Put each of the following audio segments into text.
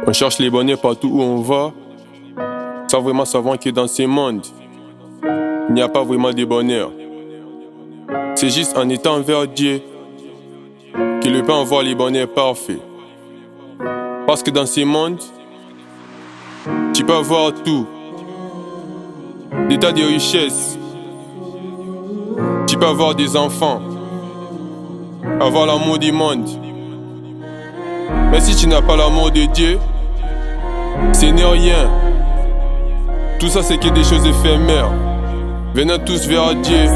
On cherche les bonheurs partout où on va, sans vraiment savoir que dans ce monde, il n'y a pas vraiment de bonheur. C'est juste en étant vers Dieu qu'il peut avoir les bonheurs parfaits. Parce que dans ce monde, tu peux avoir tout. Des tas de richesses. Tu peux avoir des enfants, avoir l'amour du monde. Mais si tu n'as pas l'amour de Dieu, ce n'est rien. Tout ça c'est que des choses éphémères. Venons tous vers Dieu,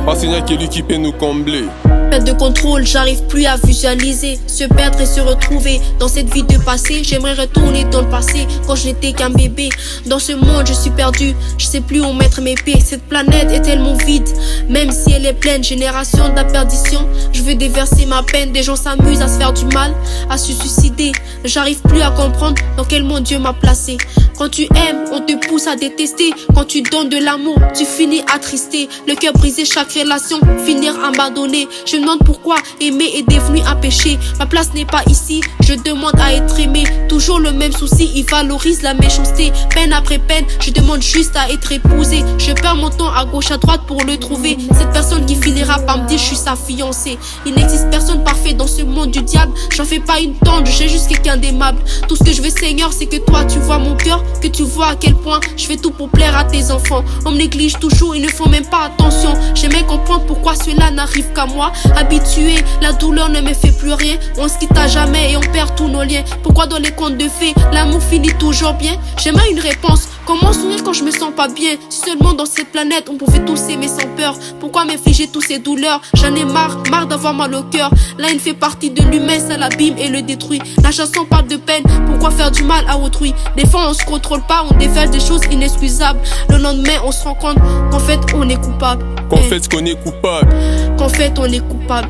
parce qu'il n'y a que lui qui peut nous combler. Perte de contrôle, j'arrive plus à visualiser, se perdre et se retrouver dans cette vie de passé. J'aimerais retourner dans le passé, quand je n'étais qu'un bébé. Dans ce monde je suis perdu, je sais plus où mettre mes pieds. Cette planète est tellement vide, même si elle est pleine. Génération de la perdition, je veux déverser ma peine. Des gens s'amusent à se faire du mal, à se suicider. J'arrive plus à comprendre dans quel monde Dieu m'a placé. Quand tu aimes, on te pousse à détester. Quand tu donnes de l'amour, tu finis attristé. Le cœur brisé, chaque relation, finir abandonné. Je me demande pourquoi aimer est devenu un péché. Ma place n'est pas ici, je demande à être aimé. Toujours le même souci, il valorise la méchanceté. Peine après peine, je demande juste à être épousé. Je perds mon temps à gauche à droite pour le trouver. Cette personne qui finira par me dire je suis sa fiancée. Il n'existe personne parfait dans ce monde du diable. J'en fais pas une tendre, j'ai juste quelqu'un d'aimable. Tout ce que je veux Seigneur, c'est que toi tu vois mon cœur, que tu vois à quel point je fais tout pour plaire à tes enfants. On me néglige toujours, ils ne font même pas attention. J'aimerais comprendre pourquoi cela n'arrive qu'à moi. Habitué, la douleur ne me fait plus rien. On se quitte à jamais et on perd tous nos liens. Pourquoi dans les contes de fées, l'amour finit toujours bien? J'aimerais une réponse. Comment sourire quand je me sens pas bien? Si seulement dans cette planète on pouvait tous s'aimer sans peur. Pourquoi m'infliger toutes ces douleurs? J'en ai marre d'avoir mal au cœur. Là il fait partie de l'humain, ça l'abîme et le détruit. La chanson parle de peine, pourquoi faire du mal à autrui? Des fois on se contrôle pas, on déverse des choses inexcusables. Le lendemain on se rend compte qu'en fait on est coupable. Qu'en fait qu'on est coupable. Qu'en fait on est coupable.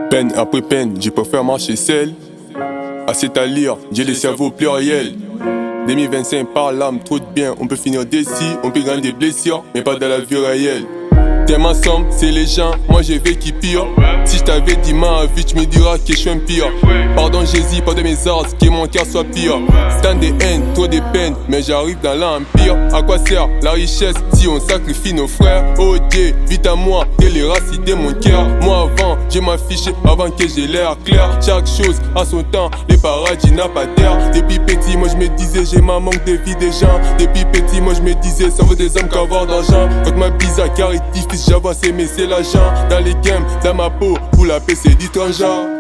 Peine après peine, je préfère marcher seul. À s'étalir, j'ai le cerveau pluriel. 2025 par l'âme, trop de bien. On peut finir d'ici, on peut gagner des blessures, mais pas dans la vie réelle. T'aimes ensemble, c'est les gens, moi j'ai vécu pire. Si je t'avais dit ma vie, tu me diras que je suis un pire. Pardon Jésus, pardon mes arts, que mon cœur soit pire. Tant de haine, trop de peine, mais j'arrive dans l'empire. À quoi sert la richesse si on sacrifie nos frères? Oh Dieu, vite à moi, de mon cœur. Moi avant, je m'affichais avant que j'ai l'air clair. Chaque chose à son temps, le paradis n'a pas d'air. Depuis petit, moi je me disais, j'ai ma manque de vie des gens. Depuis petit, moi je me disais, ça vaut des hommes qu'avoir d'argent. Quand ma bizarre car est difficile, j'avance mais c'est l'argent. Dans les games, dans ma peau, pour la paix c'est d'étrangers.